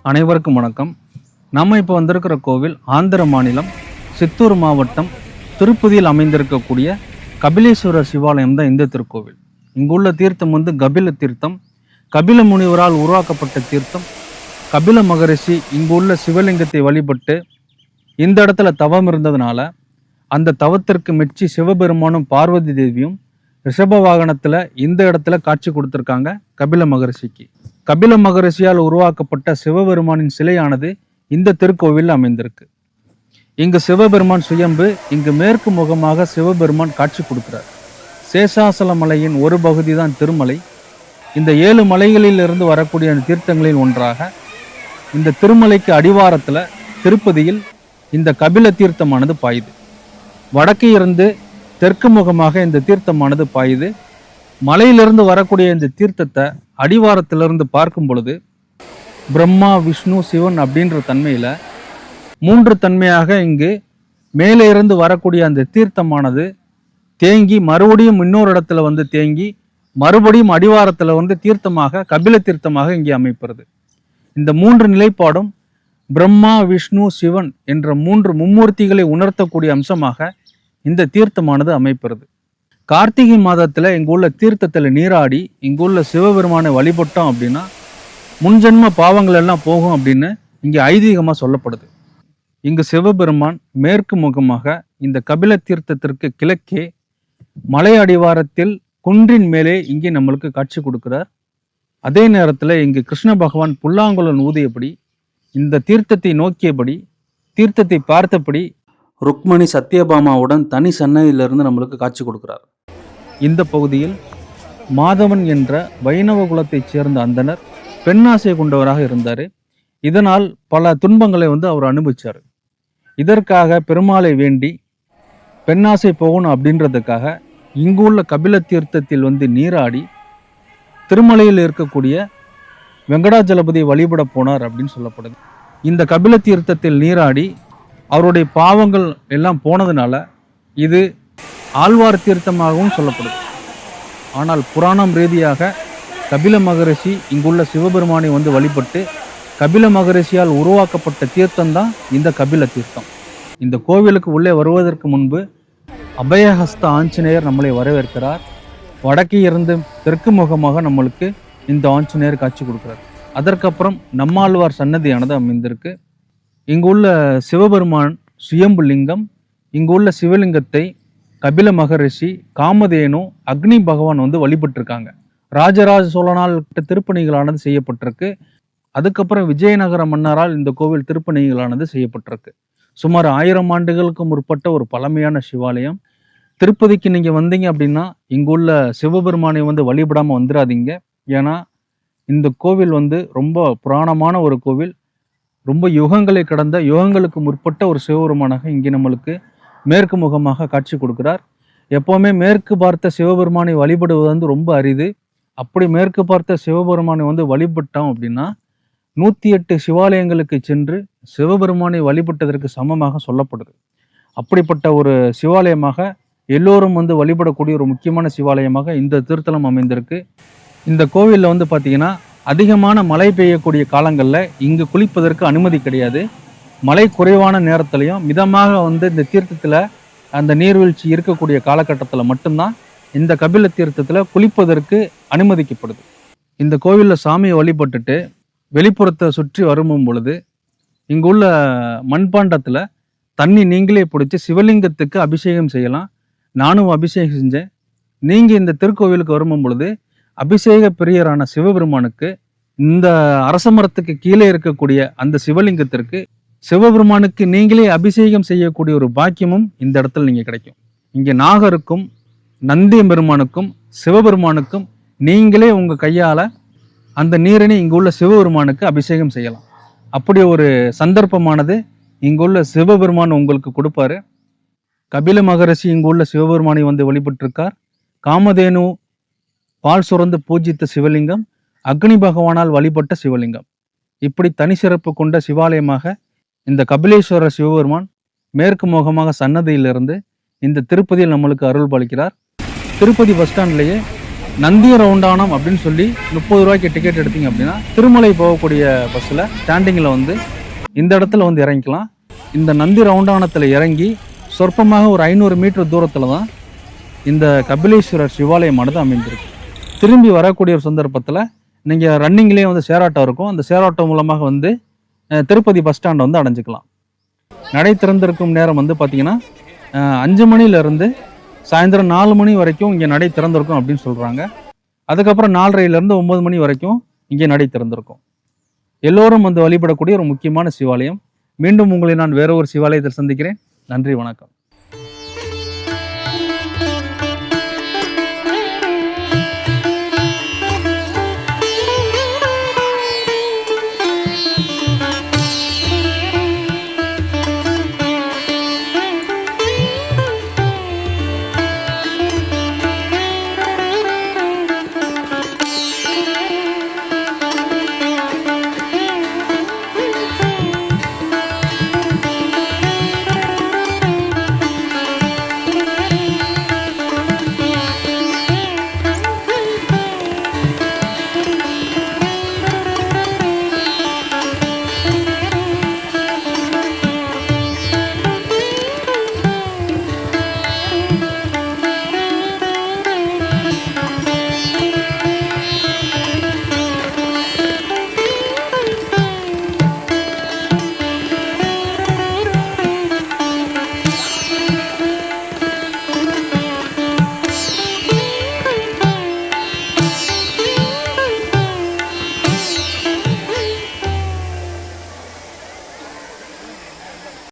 அனைவருக்கும் வணக்கம். நம்ம இப்போ வந்திருக்கிற கோவில் ஆந்திர மாநிலம் சித்தூர் மாவட்டம் திருப்பதியில் அமைந்திருக்கக்கூடிய கபிலேஸ்வரர் சிவாலயம் தான் இந்த திருக்கோவில். இங்குள்ள தீர்த்தம் கபில தீர்த்தம். கபில முனிவரால் உருவாக்கப்பட்ட தீர்த்தம். கபில மகரிஷி இங்குள்ள சிவலிங்கத்தை வழிபட்டு இந்த இடத்துல தவம் இருந்ததுனால அந்த தவத்திற்கு மெச்சி சிவபெருமானும் பார்வதி தேவியும் ரிஷப வாகனத்தில் இந்த இடத்துல காட்சி கொடுத்துருக்காங்க கபில மகரிஷிக்கு. கபில மகரிஷியால் உருவாக்கப்பட்ட சிவபெருமானின் சிலையானது இந்த திருக்கோவில் அமைந்திருக்கு. இங்கு சிவபெருமான் சுயம்பு. இங்கு மேற்கு முகமாக சிவபெருமான் காட்சி கொடுக்கிறார். சேஷாசல மலையின் ஒரு பகுதி தான் திருமலை. இந்த 7 மலைகளில் இருந்து வரக்கூடிய தீர்த்தங்களில் ஒன்றாக இந்த திருமலைக்கு அடிவாரத்தில் திருப்பதியில் இந்த கபில தீர்த்தமானது பாயுது. வடக்கே இருந்து தெற்கு முகமாக இந்த தீர்த்தமானது பாயுது. மலையிலிருந்து வரக்கூடிய இந்த தீர்த்தத்தை அடிவாரத்திலிருந்து பார்க்கும் பொழுது பிரம்மா, விஷ்ணு, சிவன் அப்படின்ற தன்மையில் 3 தன்மையாக இங்கு மேலே இருந்து வரக்கூடிய அந்த தீர்த்தமானது தேங்கி மறுபடியும் இன்னொரு இடத்துல தேங்கி மறுபடியும் அடிவாரத்தில் தீர்த்தமாக கபில தீர்த்தமாக இங்கே அமைப்பது. இந்த 3 நிலைப்பாடும் பிரம்மா, விஷ்ணு, சிவன் என்ற 3 மும்மூர்த்திகளை உணர்த்தக்கூடிய அம்சமாக இந்த தீர்த்தமானது அமைப்பது. கார்த்திகை மாதத்தில் இங்குள்ள தீர்த்தத்தில் நீராடி இங்குள்ள சிவபெருமானை வழிபட்டோம் அப்படின்னா முன்ஜென்ம பாவங்கள் எல்லாம் போகும் அப்படின்னு இங்கே ஐதீகமாக சொல்லப்படுது. இங்கு சிவபெருமான் மேற்கு முகமாக இந்த கபில தீர்த்தத்திற்கு கிழக்கே மலை அடிவாரத்தில் குன்றின் மேலே இங்கே நம்மளுக்கு காட்சி கொடுக்கிறார். அதே நேரத்தில் இங்கு கிருஷ்ண பகவான் புல்லாங்குழல் ஊதியபடி இந்த தீர்த்தத்தை நோக்கியபடி தீர்த்தத்தை பார்த்தபடி ருக்மணி சத்யபாமாவுடன் தனி சன்னதியிலிருந்து நம்மளுக்கு காட்சி கொடுக்கிறார். இந்த பகுதியில் மாதவன் என்ற வைணவ குலத்தைச் சேர்ந்த அந்தனர் பெண்ணாசை கொண்டவராக இருந்தார். இதனால் பல துன்பங்களை அவர் அனுபவிச்சார். இதற்காக பெருமாளை வேண்டி பெண்ணாசை போகணும் அப்படின்றதுக்காக இங்குள்ள கபில தீர்த்தத்தில் நீராடி திருமலையில் இருக்கக்கூடிய வெங்கடாஜலபதியை வழிபட போனார் அப்படின்னு சொல்லப்படுது. இந்த கபில தீர்த்தத்தில் நீராடி அவருடைய பாவங்கள் எல்லாம் போனதுனால இது ஆழ்வார் தீர்த்தமாகவும் சொல்லப்படுது. ஆனால் புராணம் ரீதியாக கபில மகரிஷி இங்குள்ள சிவபெருமானை வழிபட்டு கபில மகரிஷியால் உருவாக்கப்பட்ட தீர்த்தம்தான் இந்த கபில தீர்த்தம். இந்த கோவிலுக்கு உள்ளே வருவதற்கு முன்பு அபயஹஸ்த ஆஞ்சநேயர் நம்மளை வரவேற்கிறார். வடக்கே இருந்து தெற்கு முகமாக நம்மளுக்கு இந்த ஆஞ்சநேயர் காட்சி கொடுக்கிறார். அதற்கப்புறம் நம்மாழ்வார் சன்னதியானது அமைந்திருக்கு. இங்குள்ள சிவபெருமான் சுயம்பு லிங்கம். இங்குள்ள சிவலிங்கத்தை கபில மகரிஷி, காமதேனு, அக்னி பகவான் வழிபட்டிருக்காங்க. ராஜராஜ சோழனால் திருப்பணிகளானது செய்யப்பட்டிருக்கு. அதுக்கப்புறம் விஜயநகர மன்னரால் இந்த கோவில் திருப்பணிகளானது செய்யப்பட்டிருக்கு. சுமார் 1000 ஆண்டுகளுக்கு முற்பட்ட ஒரு பழமையான சிவாலயம். திருப்பதிக்கு நீங்க வந்தீங்க அப்படின்னா இங்குள்ள சிவபெருமானை வழிபடாம வந்துடாதீங்க. ஏன்னா இந்த கோவில் ரொம்ப புராணமான ஒரு கோவில். ரொம்ப யுகங்களை கடந்த யுகங்களுக்கு முற்பட்ட ஒரு சிவபெருமானாக இங்கே நம்மளுக்கு மேற்கு முகமாக காட்சி கொடுக்கிறார். எப்போவுமே மேற்கு பார்த்த சிவபெருமானை வழிபடுவது ரொம்ப அரிது. அப்படி மேற்கு பார்த்த சிவபெருமானை வழிபட்டோம் அப்படின்னா 108 சிவாலயங்களுக்கு சென்று சிவபெருமானை வழிபட்டதற்கு சமமாக சொல்லப்படுது. அப்படிப்பட்ட ஒரு சிவாலயமாக எல்லோரும் வழிபடக்கூடிய ஒரு முக்கியமான சிவாலயமாக இந்த திருத்தலம் அமைந்திருக்கு. இந்த கோவிலில் பார்த்தீங்கன்னா அதிகமான மழை பெய்யக்கூடிய காலங்களில் இங்கு குளிப்பதற்கு அனுமதி கிடையாது. மழை குறைவான நேரத்திலையும் மிதமாக இந்த தீர்த்தத்தில் அந்த நீர்வீழ்ச்சி இருக்கக்கூடிய காலகட்டத்தில் மட்டும்தான் இந்த கபில தீர்த்தத்தில் குளிப்பதற்கு அனுமதிக்கப்படுது. இந்த கோவிலில் சாமியை வழிபட்டுட்டு வெளிப்புறத்தை சுற்றி வரும் பொழுது இங்குள்ள மண்பாண்டத்தில் தண்ணி நீங்களே பிடிச்சி சிவலிங்கத்துக்கு அபிஷேகம் செய்யலாம். நானும் அபிஷேகம் செஞ்சேன். நீங்கள் இந்த திருக்கோவிலுக்கு வரும் பொழுது அபிஷேக பிரியரான சிவபெருமானுக்கு இந்த அரசமரத்துக்கு கீழே இருக்கக்கூடிய அந்த சிவலிங்கத்திற்கு சிவபெருமானுக்கு நீங்களே அபிஷேகம் செய்யக்கூடிய ஒரு பாக்கியமும் இந்த இடத்துல நீங்க கிடைக்கும். இங்க நாகருக்கும் நந்தி பெருமானுக்கும் சிவபெருமானுக்கும் நீங்களே உங்க கையால அந்த நீரினை இங்குள்ள சிவபெருமானுக்கு அபிஷேகம் செய்யலாம். அப்படி ஒரு சந்தர்ப்பமானது இங்குள்ள சிவபெருமான் உங்களுக்கு கொடுப்பாரு. கபில மகரிஷி இங்குள்ள சிவபெருமானை வழிபட்டிருக்கார். காமதேனு பால் சுரந்து பூஜித்த சிவலிங்கம், அக்னி பகவானால் வழிபட்ட சிவலிங்கம். இப்படி தனி சிறப்பு கொண்ட சிவாலயமாக இந்த கபிலேஸ்வரர் சிவபெருமான் மேற்கு முகமாக சன்னதியிலிருந்து இந்த திருப்பதியில் நம்மளுக்கு அருள் பாலிக்கிறார். திருப்பதி பஸ் ஸ்டாண்ட்லேயே நந்தி ரவுண்டானம் அப்படின்னு சொல்லி 30 ரூபாய்க்கு டிக்கெட் எடுத்தீங்க அப்படின்னா திருமலை போகக்கூடிய பஸ்ஸில் ஸ்டாண்டிங்கில் வந்து இந்த இடத்துல வந்து இறங்கிக்கலாம். இந்த நந்தி ரவுண்டானத்தில் இறங்கி சொற்பமாக ஒரு 500 மீட்டர் தூரத்தில் தான் இந்த கபிலேஸ்வரர் சிவாலயமானது அமைந்திருக்கு. திரும்பி வரக்கூடிய ஒரு சந்தர்ப்பத்தில் நீங்கள் ரன்னிங்லேயே வந்து ஷேர் ஆட்டோ இருக்கும். அந்த ஷேர் ஆட்டோ மூலமாக வந்து திருப்பதி பஸ் ஸ்டாண்டை வந்து அடைஞ்சிக்கலாம். நடை திறந்திருக்கும் நேரம் வந்து பார்த்தீங்கன்னா 5 மணிலேருந்து சாயந்தரம் 4 மணி வரைக்கும் இங்கே நடை திறந்திருக்கும் அப்படின்னு சொல்கிறாங்க. அதுக்கப்புறம் 4:30லேருந்து 9 மணி வரைக்கும் இங்கே நடை திறந்திருக்கும். எல்லோரும் வந்து வழிபடக்கூடிய ஒரு முக்கியமான சிவாலயம். மீண்டும் உங்களை நான் வேற ஒரு சிவாலயத்தில் சந்திக்கிறேன். நன்றி, வணக்கம்.